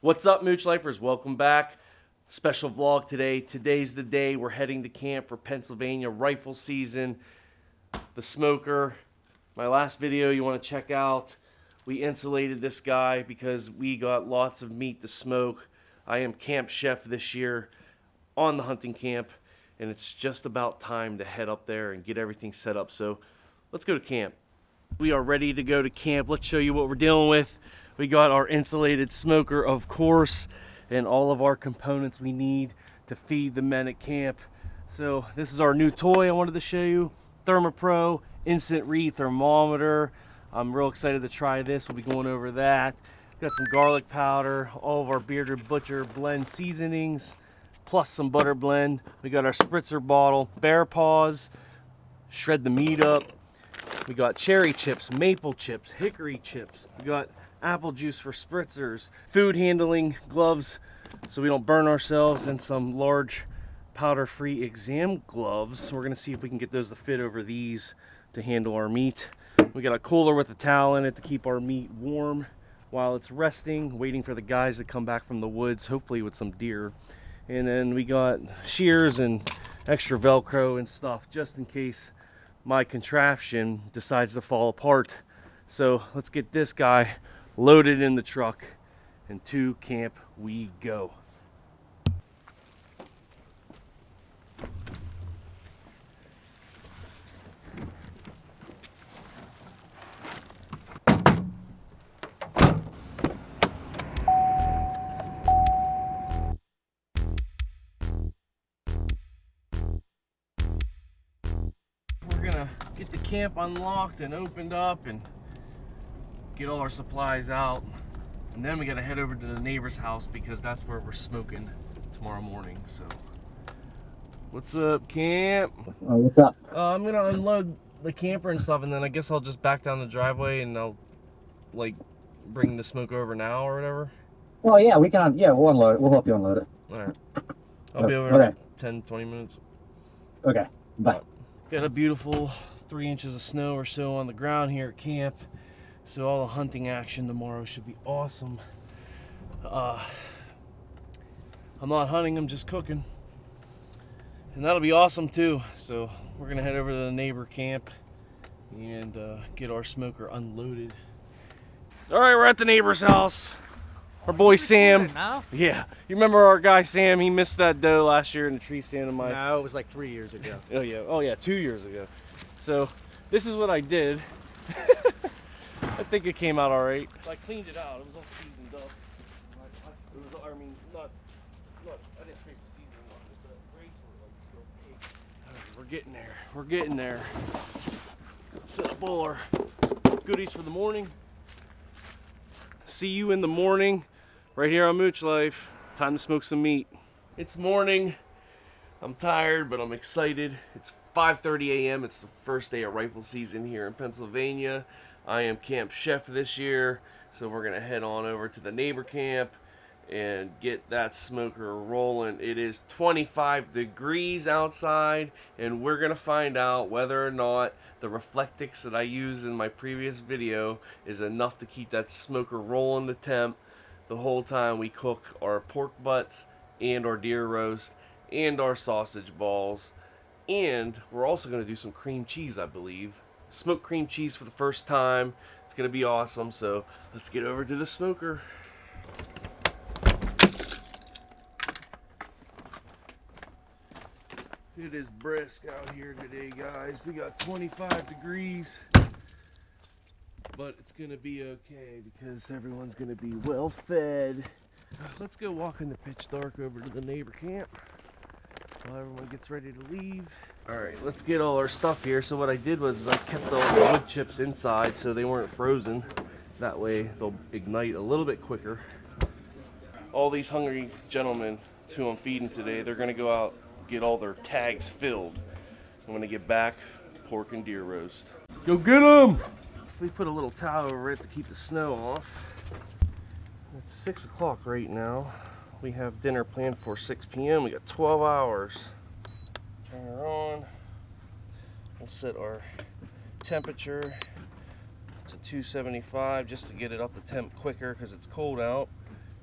What's up, Mooch Lifers? Welcome back. Special vlog today. Today's the day we're heading to camp for Pennsylvania rifle season. The smoker, my last video you want to check out. We insulated this guy because we got lots of meat to smoke. I am camp chef this year on the hunting camp, and it's just about time to head up there and get everything set up. So let's go to camp. We are ready to go to camp. Let's show you what we're dealing with. We got our insulated smoker, of course, and all of our components we need to feed the men at camp. So this is our new toy I wanted to show you. THERMOPRO instant read thermometer. I'm real excited to try this. We'll be going over that. Got some garlic powder, all of our Bearded Butcher blend seasonings, plus some butter blend. We got our spritzer bottle, bear paws, shred the meat up. We got cherry chips, maple chips, hickory chips. We got apple juice for spritzers, food handling gloves so we don't burn ourselves, and some large powder-free exam gloves. We're gonna see if we can get those to fit over these to handle our meat. We got a cooler with a towel in it to keep our meat warm while it's resting, waiting for the guys to come back from the woods, hopefully with some deer. And then we got shears and extra Velcro and stuff just in case my contraption decides to fall apart. So let's get this guy loaded in the truck, and to camp we go. We're gonna get the camp unlocked and opened up and get all our supplies out, and then we gotta head over to the neighbor's house because that's where we're smoking tomorrow morning. So what's up, camp? What's up? I'm gonna unload the camper and stuff, and then I guess I'll just back down the driveway and I'll like bring the smoke over now or whatever. Well, yeah, we can. Yeah, we'll unload it. We'll help you unload it. All right, I'll be over in 10-20 minutes. Okay, bye. Got a beautiful 3 inches of snow or so on the ground here at camp. So all the hunting action tomorrow should be awesome. I'm not hunting, I'm just cooking. And that'll be awesome too. So we're gonna head over to the neighbor camp and get our smoker unloaded. All right, we're at the neighbor's house. Our boy Sam. Yeah, you remember our guy Sam? He missed that doe last year in the tree stand of mine. No, it was like 3 years ago. Oh yeah, 2 years ago. So this is what I did. I think it came out all right. So I cleaned it out. It was all seasoned up. It was, I mean, not, I didn't scrape the seasoning off it, but the grates were like still baked. All right, we're getting there. We're getting there. Set up all our goodies for the morning. See you in the morning, right here on Mooch Life. Time to smoke some meat. It's morning. I'm tired, but I'm excited. It's 5:30 a.m. It's the first day of rifle season here in Pennsylvania. I am camp chef this year, so we're gonna head on over to the neighbor camp and get that smoker rolling. It is 25 degrees outside, and we're gonna find out whether or not the Reflectix that I used in my previous video is enough to keep that smoker rolling the temp the whole time we cook our pork butts and our deer roast and our sausage balls. And we're also gonna do some cream cheese, I believe. Smoked cream cheese for the first time. It's gonna be awesome, so let's get over to the smoker. It is brisk out here today, guys. We got 25 degrees, but it's gonna be okay because everyone's gonna be well fed. Let's go walk in the pitch dark over to the neighbor camp while everyone gets ready to leave. All right, let's get all our stuff here. So what I did was I kept all the wood chips inside so they weren't frozen. That way they'll ignite a little bit quicker. All these hungry gentlemen who I'm feeding today, they're gonna go out and get all their tags filled. And when they get back, pork and deer roast. Go get them! We put a little towel over it to keep the snow off. It's 6 o'clock right now. We have dinner planned for 6 p.m. We got 12 hours. Turn her on. We'll set our temperature to 275 just to get it up to temp quicker because it's cold out.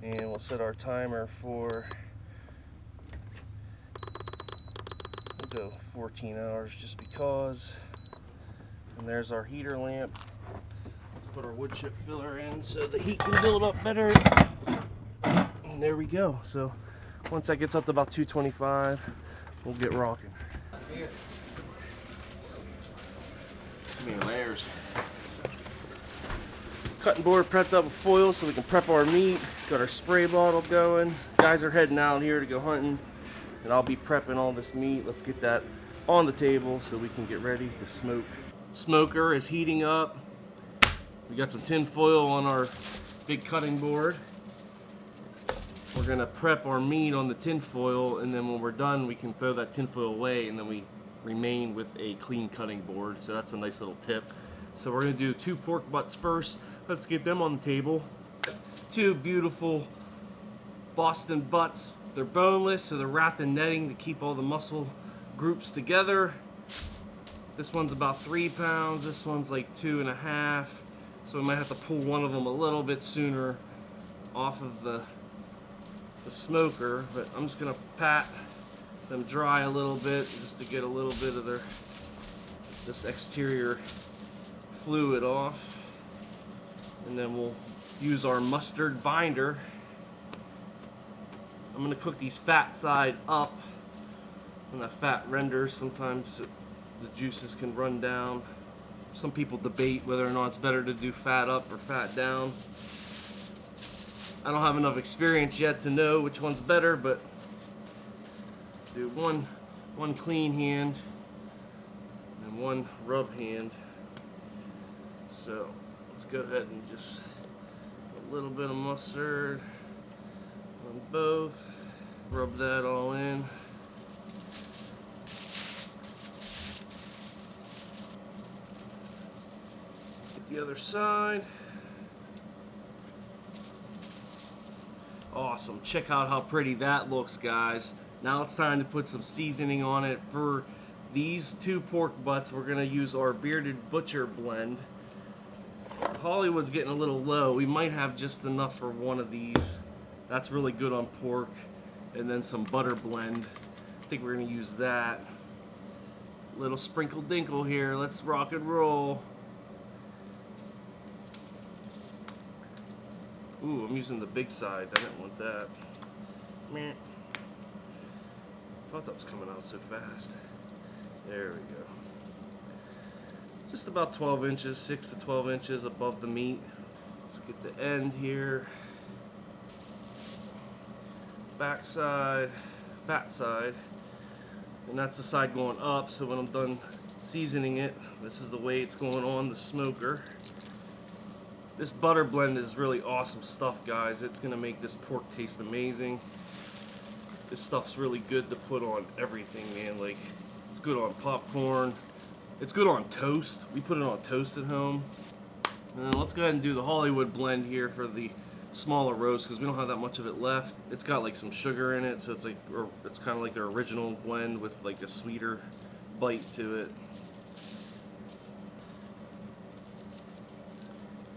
And we'll set our timer for, we'll go 14 hours just because. And there's our heater lamp. Let's put our wood chip filler in so the heat can build up better. And there we go. So once that gets up to about 225, we'll get rocking. How many layers? Cutting board prepped up with foil so we can prep our meat. Got our spray bottle going. Guys are heading out here to go hunting, and I'll be prepping all this meat. Let's get that on the table so we can get ready to smoke. Smoker is heating up. We got some tin foil on our big cutting board. We're gonna prep our meat on the tin foil, and then when we're done, we can throw that tin foil away, and then we remain with a clean cutting board. So that's a nice little tip. So we're gonna do 2 pork butts first. Let's get them on the table. 2 beautiful Boston butts. They're boneless, so they're wrapped in netting to keep all the muscle groups together. This one's about 3 pounds. This one's like 2.5. So we might have to pull one of them a little bit sooner off of the smoker, but I'm just gonna pat them dry a little bit just to get a little bit of this exterior fluid off. And then we'll use our mustard binder. I'm gonna cook these fat side up. When that fat renders, sometimes the juices can run down. Some people debate whether or not it's better to do fat up or fat down. I don't have enough experience yet to know which one's better, but do one clean hand and one rub hand. So let's go ahead and just a little bit of mustard on both. Rub that all in. Get the other side. Awesome. Check out how pretty that looks, guys. Now it's time to put some seasoning on it. For these 2 pork butts, we're going to use our Bearded Butcher blend. Hollywood's getting a little low. We might have just enough for one of these. That's really good on pork. And then some butter blend. I think we're going to use that. Little sprinkle dinkle here. Let's rock and roll. Ooh, I'm using the big side. I didn't want that. Meh. Thought that was coming out so fast. There we go. Just about 12 inches, 6 to 12 inches above the meat. Let's get the end here. Back side, fat side. And that's the side going up, so when I'm done seasoning it, this is the way it's going on the smoker. This butter blend is really awesome stuff, guys. It's gonna make this pork taste amazing. This stuff's really good to put on everything, man. Like, it's good on popcorn. It's good on toast. We put it on toast at home. And then let's go ahead and do the Hollywood blend here for the smaller roast, because we don't have that much of it left. It's got like some sugar in it, so it's like, or it's kind of like their original blend with like a sweeter bite to it.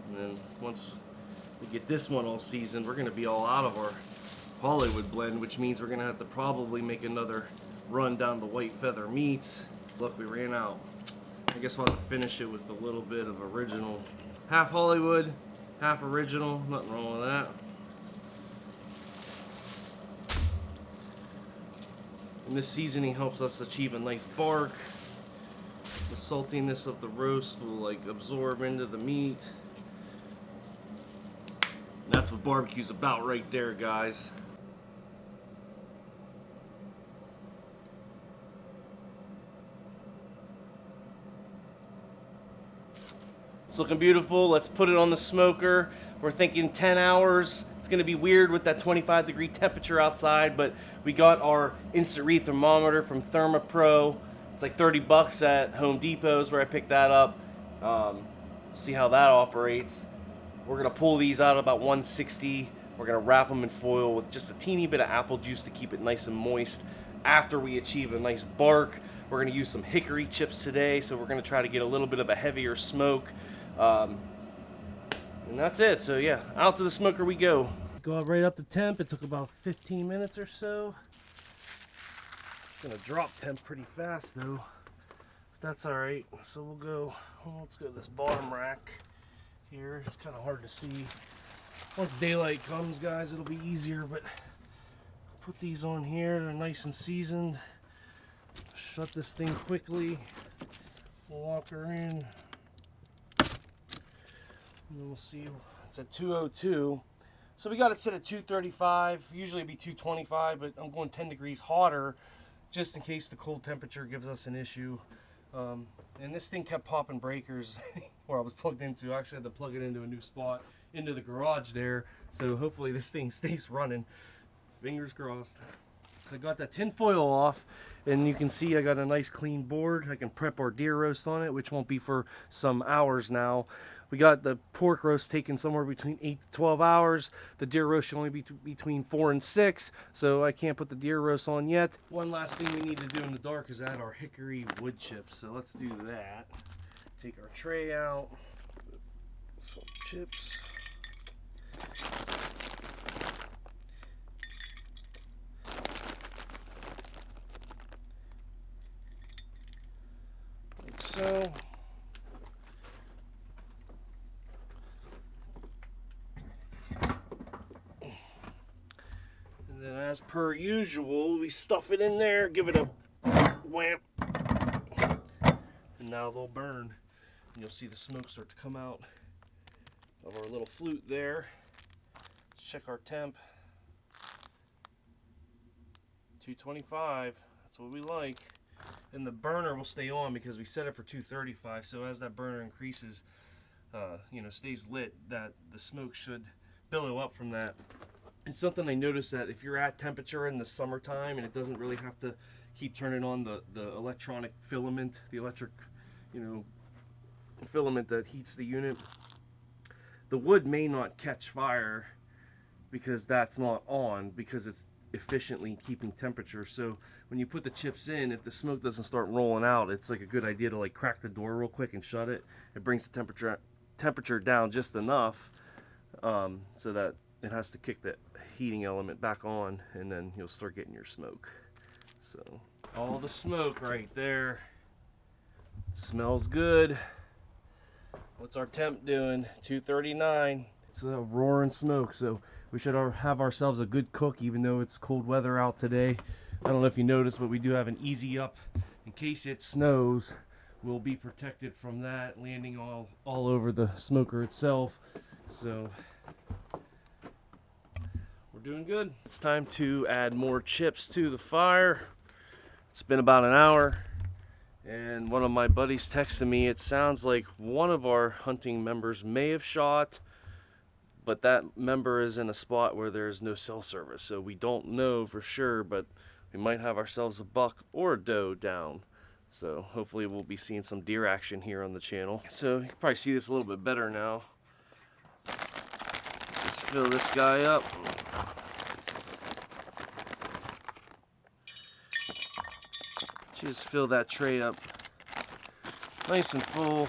And then once we get this one all seasoned, we're gonna be all out of our Hollywood blend, which means we're gonna have to probably make another run down the white feather meats. Look, we ran out. I guess we'll have to finish it with a little bit of original. Half Hollywood, half original, nothing wrong with that. And this seasoning helps us achieve a nice bark. The saltiness of the roast will like absorb into the meat. And that's what barbecue's about right there, guys. It's looking beautiful. Let's put it on the smoker. We're thinking 10 hours. It's gonna be weird with that 25-degree temperature outside, but we got our instant read thermometer from ThermoPro. It's like 30 bucks at Home Depot's where I picked that up. See how that operates. We're gonna pull these out at about 160. We're gonna wrap them in foil with just a teeny bit of apple juice to keep it nice and moist. After we achieve a nice bark, we're gonna use some hickory chips today, so we're gonna try to get a little bit of a heavier smoke. And that's it. So yeah, out to the smoker we go. got right up to temp. It took about 15 minutes or so. It's gonna drop temp pretty fast though, but that's all right. So we'll go, let's go to this bottom rack here. It's kind of hard to see. Once daylight comes, guys, it'll be easier, but put these on here. They're nice and seasoned. Shut this thing quickly. We'll lock her in. And then we'll see. It's at 202. So we got it set at 235. Usually it'd be 225, but I'm going 10 degrees hotter just in case the cold temperature gives us an issue. And this thing kept popping breakers where I was plugged into. I actually had to plug it into a new spot, into the garage there. So hopefully this thing stays running. Fingers crossed. So I got that tin foil off, and you can see I got a nice clean board. I can prep our deer roast on it, which won't be for some hours now. We got the pork roast taken somewhere between 8 to 12 hours. The deer roast should only be between 4 and 6, so I can't put the deer roast on yet. One last thing we need to do in the dark is add our hickory wood chips, so let's do that. Take our tray out, some chips. Like so. And then as per usual, we stuff it in there, give it a wham, and now they'll burn. And you'll see the smoke start to come out of our little flute there. Let's check our temp. 225, that's what we like. And the burner will stay on because we set it for 235, so as that burner increases, stays lit, that the smoke should billow up from that. It's something I noticed that if you're at temperature in the summertime and it doesn't really have to keep turning on the electronic filament, the electric, filament that heats the unit, the wood may not catch fire because that's not on, because it's efficiently keeping temperature. So when you put the chips in, if the smoke doesn't start rolling out, it's like a good idea to like crack the door real quick and shut it. It brings the temperature down just enough so that it has to kick that heating element back on, and then you'll start getting your smoke. So all the smoke right there. Smells good. What's our temp doing? 239. It's a roaring smoke, so we should have ourselves a good cook, even though it's cold weather out today. I don't know if you noticed, but we do have an easy up in case it snows. We'll be protected from that landing all over the smoker itself. So we're doing good. It's time to add more chips to the fire. It's been about an hour, and one of my buddies texted me. It sounds like one of our hunting members may have shot, but that member is in a spot where there's no cell service, so we don't know for sure, but we might have ourselves a buck or a doe down. So hopefully we'll be seeing some deer action here on the channel. So you can probably see this a little bit better now. Just fill this guy up. Just fill that tray up nice and full.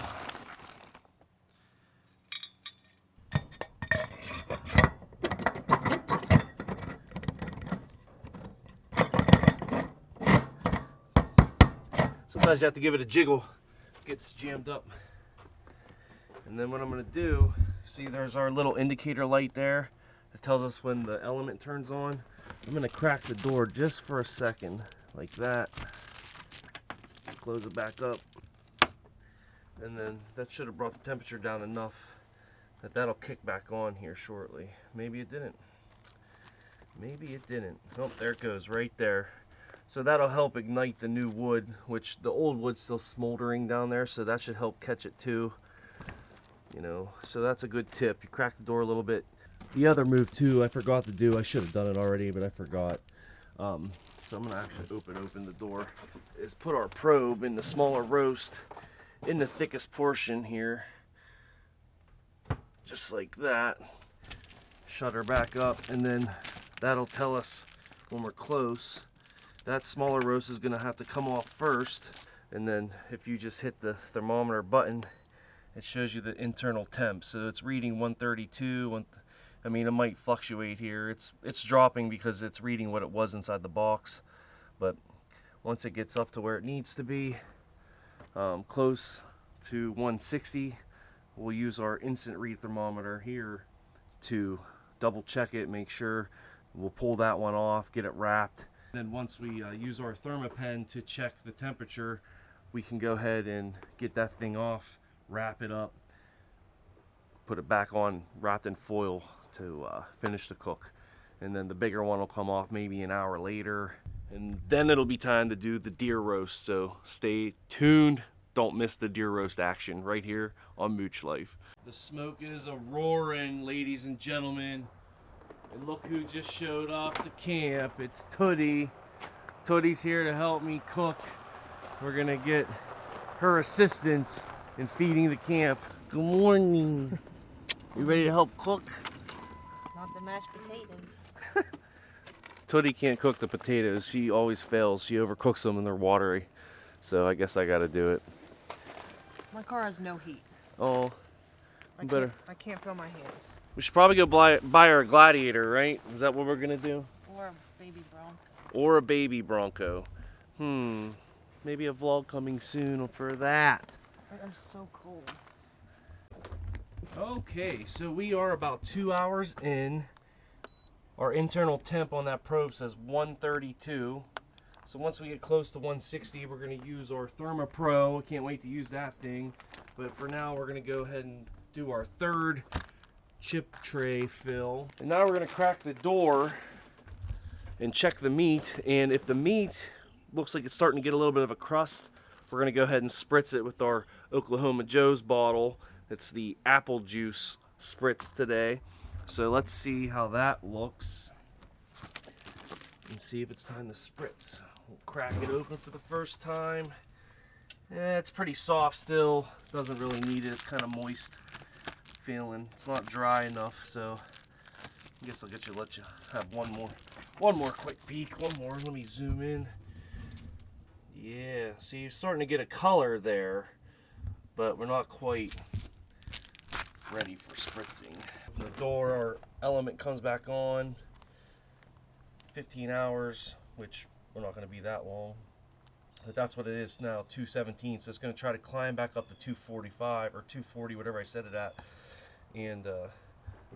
Sometimes you have to give it a jiggle. It gets jammed up. And then what I'm going to do, see there's our little indicator light there. It tells us when the element turns on. I'm going to crack the door just for a second, like that. Close it back up. And then that should have brought the temperature down enough that that'll kick back on here shortly. Maybe it didn't. Maybe it didn't. Oh, there it goes right there. So that'll help ignite the new wood, which the old wood's still smoldering down there, so that should help catch it too. So that's a good tip. You crack the door a little bit. The other move too, I forgot to do. I should have done it already, but I forgot. So I'm gonna actually open the door. Is put our probe in the smaller roast in the thickest portion here, just like that. Shut her back up, and then that'll tell us when we're close. That smaller roast is gonna have to come off first, and then if you just hit the thermometer button, it shows you the internal temp. So it's reading 132, I mean, it might fluctuate here. It's dropping because it's reading what it was inside the box, but once it gets up to where it needs to be, close to 160, we'll use our instant read thermometer here to double check it, make sure. We'll pull that one off, get it wrapped. Then once we use our thermopen to check the temperature, we can go ahead and get that thing off, wrap it up, put it back on wrapped in foil to finish the cook. And then the bigger one will come off maybe an hour later. And then it'll be time to do the deer roast. So stay tuned. Don't miss the deer roast action right here on Mooch Life. The smoke is a-roaring, ladies and gentlemen. And look who just showed up to camp. It's Tuddy. Tuddy's here to help me cook. We're gonna get her assistance in feeding the camp. Good morning. You ready to help cook? Not the mashed potatoes. Tuddy can't cook the potatoes. She always fails. She overcooks them and they're watery. So I guess I gotta do it. My car has no heat. Oh, better. I can't feel my hands. We should probably go buy our Gladiator, right? Is that what we're gonna do? Or a baby Bronco. Or a baby Bronco. Maybe a vlog coming soon for that. I'm so cold. Okay, so we are about 2 hours in. Our internal temp on that probe says 132. So once we get close to 160, we're going to use our ThermoPro. I can't wait to use that thing. But for now, we're going to go ahead and do our third chip tray fill. And now we're going to crack the door and check the meat. And if the meat looks like it's starting to get a little bit of a crust, we're going to go ahead and spritz it with our Oklahoma Joe's bottle. It's the apple juice spritz today. So let's see how that looks and see if it's time to spritz. We'll crack it open for the first time. It's pretty soft still. Doesn't really need it. It's kind of moist feeling. It's not dry enough, so I guess I'll let you have one more quick peek. One more. Let me zoom in. Yeah, see, you're starting to get a color there, but we're not quite ready for spritzing. The door, our element comes back on. 15 hours, which we're not going to be that long. But that's what it is now, 217. So it's going to try to climb back up to 245 or 240, whatever I set it at. And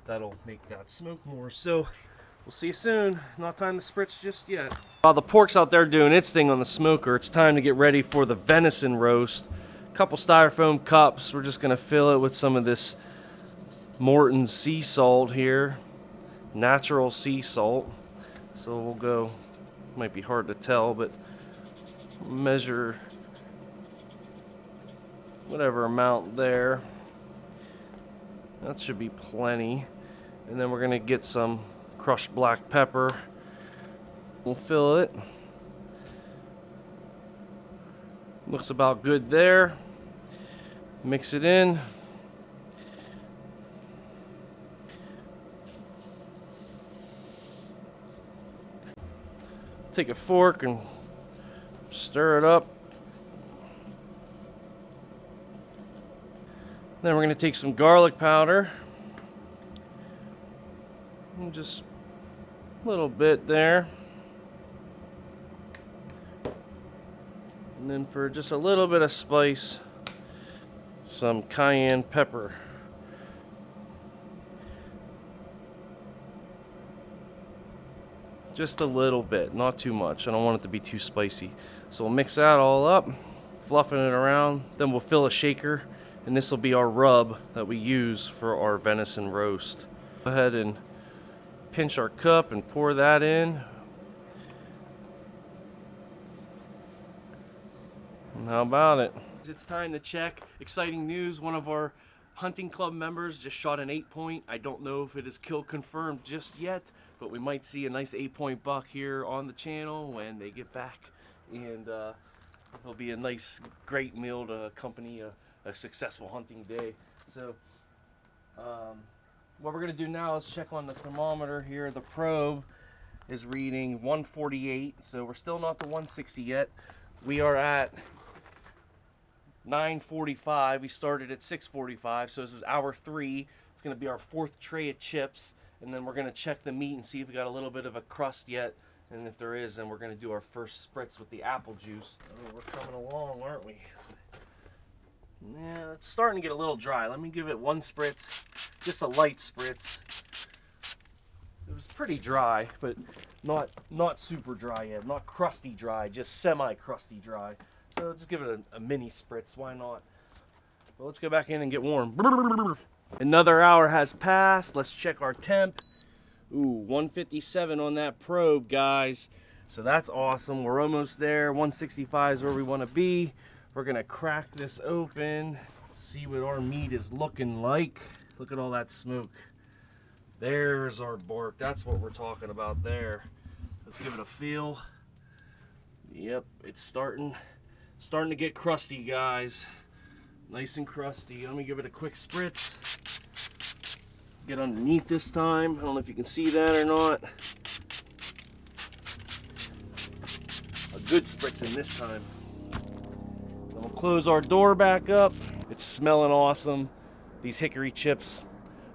that'll make that smoke more. So we'll see you soon. Not time to spritz just yet. While the pork's out there doing its thing on the smoker, it's time to get ready for the venison roast. A couple styrofoam cups. We're just going to fill it with some of this Morton sea salt here. Natural sea salt. So we'll go, might be hard to tell, but measure whatever amount there. That should be plenty. And then we're going to get some crushed black pepper. We'll fill it. Looks about good there. Mix it in. Take a fork and stir it up. Then we're going to take some garlic powder. And just a little bit there. And then for just a little bit of spice, some cayenne pepper. Just a little bit, not too much. I don't want it to be too spicy. So we'll mix that all up, fluffing it around. Then we'll fill a shaker, and this will be our rub that we use for our venison roast. Go ahead and pinch our cup and pour that in. And how about it? It's time to check. Exciting news, one of our hunting club members just shot an 8-point. I don't know if it is kill confirmed just yet, but we might see a nice 8-point buck here on the channel when they get back. And it'll be a nice, great meal to accompany a successful hunting day. So what we're going to do now is check on the thermometer here. The probe is reading 148, so we're still not to 160 yet. We are at 9:45. We started at 6:45, so this is hour 3. It's going to be our 4th tray of chips, and then we're going to check the meat and see if we got a little bit of a crust yet. And if there is, then we're going to do our first spritz with the apple juice. Oh, we're coming along, aren't we? Yeah, it's starting to get a little dry. Let me give it one spritz, just a light spritz. It was pretty dry, but not super dry yet. Not crusty dry, just semi-crusty dry. So just give it a mini spritz, why not? Well, let's go back in and get warm. Another hour has passed. Let's check our temp. Ooh, 157 on that probe, guys. So that's awesome. We're almost there. 165 is where we want to be. We're going to crack this open, see what our meat is looking like. Look at all that smoke. There's our bark. That's what we're talking about there. Let's give it a feel. Yep, it's starting to get crusty, guys. Nice and crusty. Let me give it a quick spritz. Get underneath this time. I don't know if you can see that or not. A good spritzing this time. Then we'll close our door back up. It's smelling awesome. These hickory chips,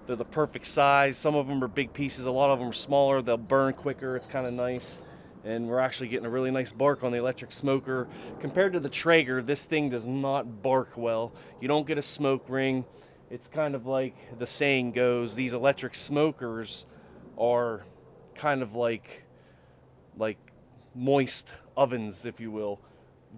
they're the perfect size. Some of them are big pieces. A lot of them are smaller. They'll burn quicker. It's kind of nice. And we're actually getting a really nice bark on the electric smoker. Compared to the Traeger, this thing does not bark well. You don't get a smoke ring. It's kind of like the saying goes, these electric smokers are kind of like moist ovens, if you will.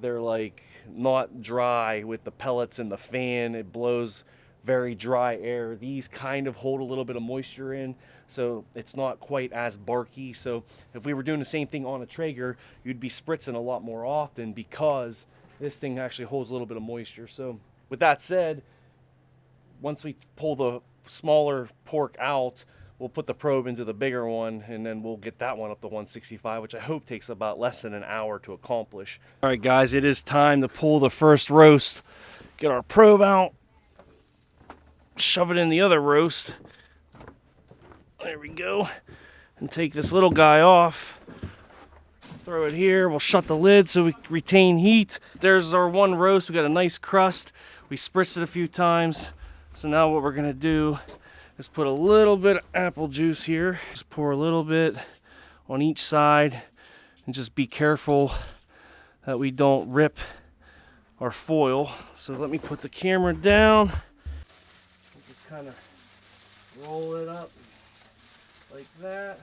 They're like not dry with the pellets and the fan. It blows very dry air. These kind of hold a little bit of moisture in, so it's not quite as barky. So if we were doing the same thing on a Traeger, you'd be spritzing a lot more often because this thing actually holds a little bit of moisture. So with that said, once we pull the smaller pork out, we'll put the probe into the bigger one, and then we'll get that one up to 165, which I hope takes about less than an hour to accomplish. All right, guys, it is time to pull the first roast. Get our probe out, shove it in the other roast. There we go. And take this little guy off. Throw it here. We'll shut the lid so we retain heat. There's our one roast. We got a nice crust. We spritzed it a few times. So now what we're going to do is put a little bit of apple juice here. Just pour a little bit on each side and just be careful that we don't rip our foil. So let me put the camera down. Just kind of roll it up like that.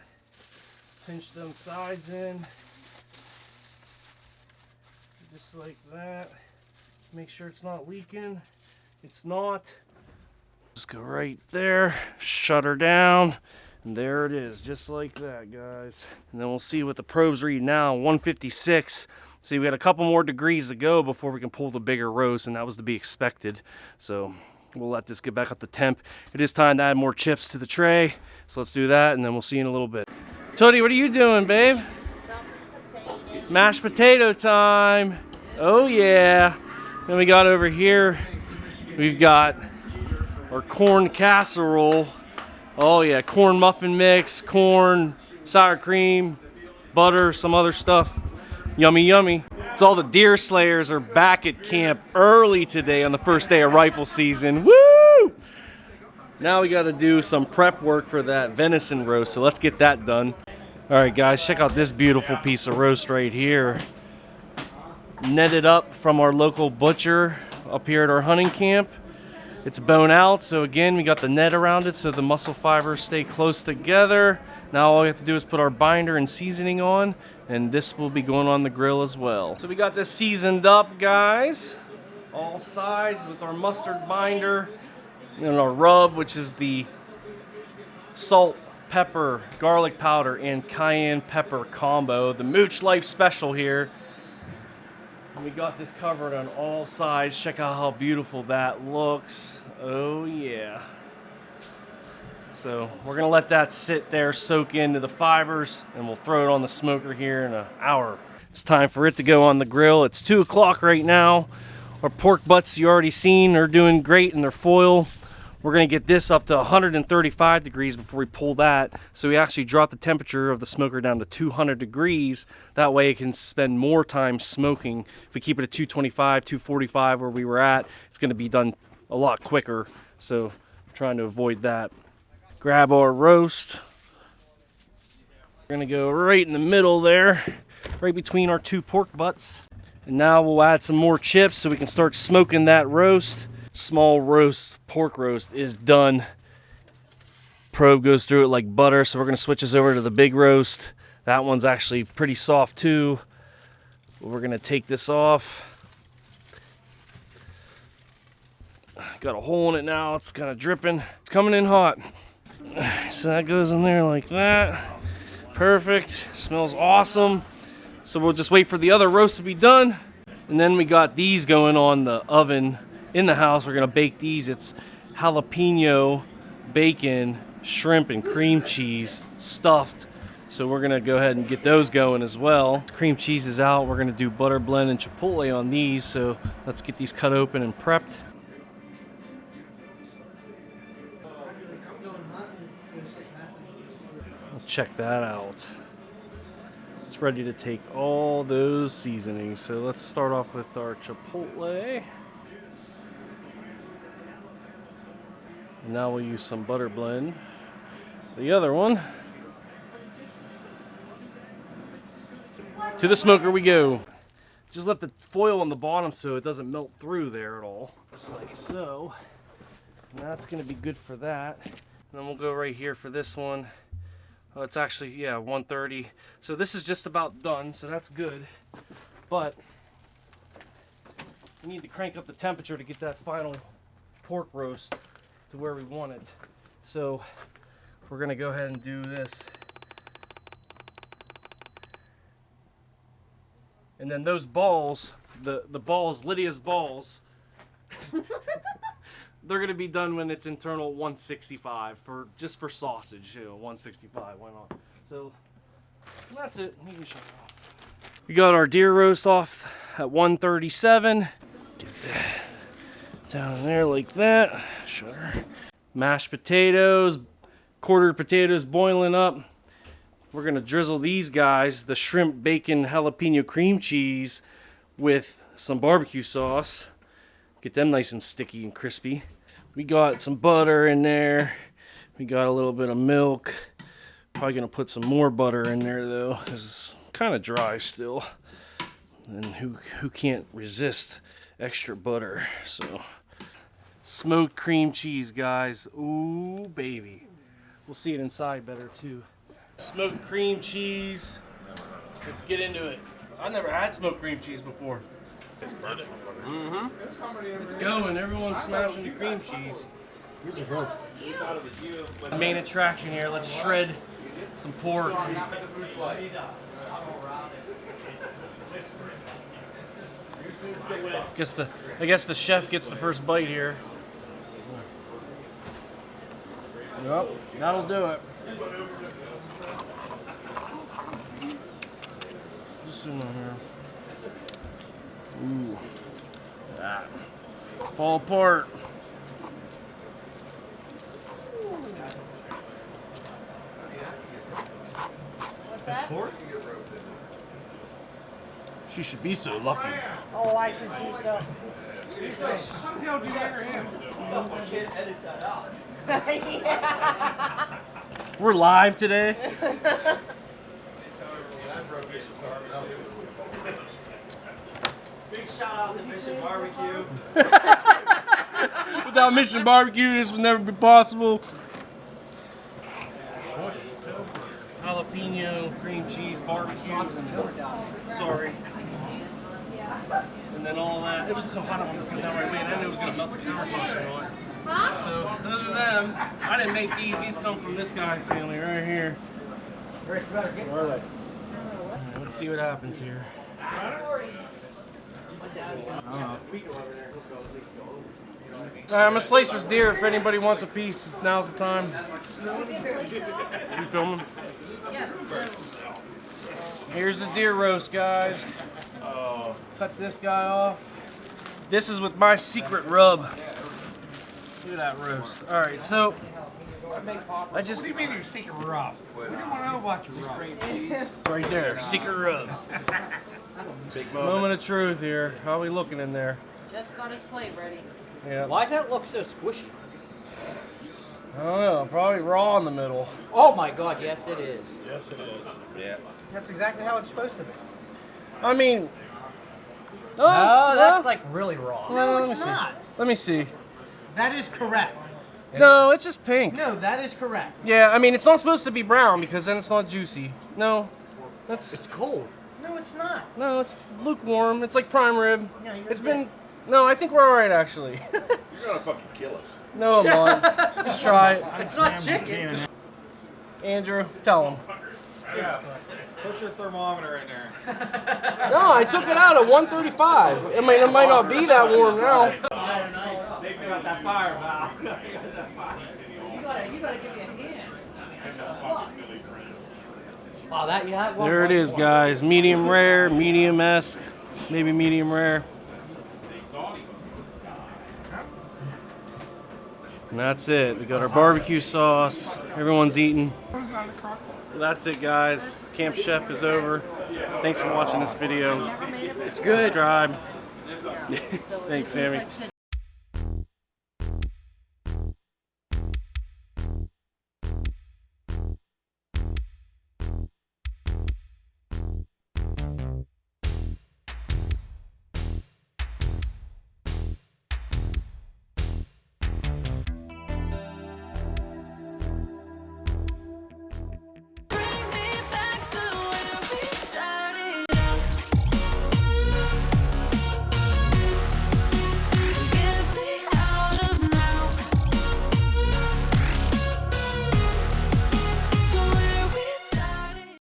Pinch them sides in. Just like that. Make sure it's not leaking. It's not. Just go right there, shut her down, and there it is, just like that, guys. And then we'll see what the probes read now, 156. See, we got a couple more degrees to go before we can pull the bigger roast, and that was to be expected. So we'll let this get back up to temp. It is time to add more chips to the tray, so let's do that, and then we'll see you in a little bit. Tuddy, what are you doing, babe? Mashed potato time. Oh, yeah. Then we got over here, we've got our corn casserole. Oh yeah, corn muffin mix, corn, sour cream, butter, some other stuff. Yummy, yummy. It's all the deer slayers are back at camp early today on the first day of rifle season. Woo! Now we got to do some prep work for that venison roast, so let's get that done. All right, guys, check out this beautiful piece of roast right here. Netted up from our local butcher up here at our hunting camp. It's bone out, so again, we got the net around it so the muscle fibers stay close together. Now all we have to do is put our binder and seasoning on, and this will be going on the grill as well. So we got this seasoned up, guys. All sides with our mustard binder and our rub, which is the salt, pepper, garlic powder, and cayenne pepper combo. The Mooch Life special here. And we got this covered on all sides. Check out how beautiful that looks. Oh yeah. So we're gonna let that sit there, soak into the fibers, and we'll throw it on the smoker here in an hour. It's time for it to go on the grill. It's 2 o'clock right now. Our pork butts you already seen are doing great in their foil. We're gonna get this up to 135 degrees before we pull that. So we actually drop the temperature of the smoker down to 200 degrees. That way it can spend more time smoking. If we keep it at 225, 245 where we were at, it's gonna be done a lot quicker. So we're trying to avoid that. Grab our roast, We're gonna go right in the middle there, right between our two pork butts. And now we'll add some more chips so we can start smoking that roast. Small roast, pork roast is done. Probe goes through it like butter, so we're gonna switch this over to the big roast. That one's actually pretty soft too. We're gonna take this off. Got a hole in it now, it's kind of dripping. It's coming in hot. So that goes in there like that. Perfect, smells awesome. So we'll just wait for the other roast to be done. And then we got these going on the oven in the house. We're gonna bake these. It's jalapeno, bacon, shrimp, and cream cheese stuffed. So we're gonna go ahead and get those going as well. Cream cheese is out. We're gonna do butter blend and chipotle on these. So let's get these cut open and prepped. Check that out. It's ready to take all those seasonings. So let's start off with our chipotle. And now we'll use some butter blend. The other one. To the smoker we go. Just let the foil on the bottom so it doesn't melt through there at all. Just like so. And that's gonna be good for that. And then we'll go right here for this one. Oh, it's actually, yeah, 130. So this is just about done, so that's good. But we need to crank up the temperature to get that final pork roast to where we want it. So we're gonna go ahead and do this. And then those balls, the balls, Lydia's balls, they're gonna be done when it's internal 165 for just for sausage, 165. Why not? So that's it. You can shut it off. We got our deer roast off at 137. Get that down in there like that. Sure. Mashed potatoes, quartered potatoes boiling up. We're gonna drizzle these guys, the shrimp, bacon, jalapeno cream cheese, with some barbecue sauce. Get them nice and sticky and crispy. We got some butter in there. We got a little bit of milk. Probably gonna put some more butter in there though, because it's kind of dry still. And who can't resist extra butter? So smoked cream cheese, guys. Ooh, baby. We'll see it inside better too. Smoked cream cheese. Let's get into it. I've never had smoked cream cheese before. Mm-hmm. It's going. Everyone's smashing the cream cheese. The main attraction here. Let's shred some pork. I guess the chef gets the first bite here. Yep, that'll do it. Just in here. Ooh, that fall apart. What's that? She should be so lucky. Oh, I should be so. How the hell did you hear him? I can't edit that out. Yeah. We're live today. Big shout out to Mission Barbecue. Without Mission Barbecue, this would never be possible. Jalapeno, cream cheese, barbecue. Sorry. And then all that. It was so hot I wanted to put it down right away, and I knew it was going to melt the countertops or not. So those are them. I didn't make these. These come from this guy's family right here. Where are they? Right, let's see what happens here. I'm gonna slice this deer if anybody wants a piece. Now's the time. You filming? Yes. Here's the deer roast, guys. Cut this guy off. This is with my secret rub. Look at that roast. All right, so I just. What do you mean your secret rub? We don't want to know about your rub. It's right there, secret rub. Moment of truth here. How are we looking in there? Jeff's got his plate ready. Yeah. Why does that look so squishy? I don't know. Probably raw in the middle. Oh my God, yes it is. Yeah. That's exactly how it's supposed to be. I mean. No, that's like really raw. No, let me it's see. not. Let me see. That is correct. No, it's just pink. No, that is correct. Yeah, I mean, it's not supposed to be brown because then it's not juicy. No, that's It's cold. No, it's not. no, it's lukewarm. It's like prime rib. No, you're It's good. been no. I think we're all right actually. You're gonna fucking kill us. No, I'm not. Just try it. It's not chicken. Andrew, tell him. Yeah. Put your thermometer in there. No, I took it out at 135. It might not be that warm now. You gotta give me a hand. Wow, that you have one. There it is, guys. Medium rare, medium-esque, maybe medium rare. And that's it. We got our barbecue sauce. Everyone's eating. That's it, guys. Camp Chef is over. Thanks for watching this video. Never made it before. Subscribe. Thanks, Sammy. Section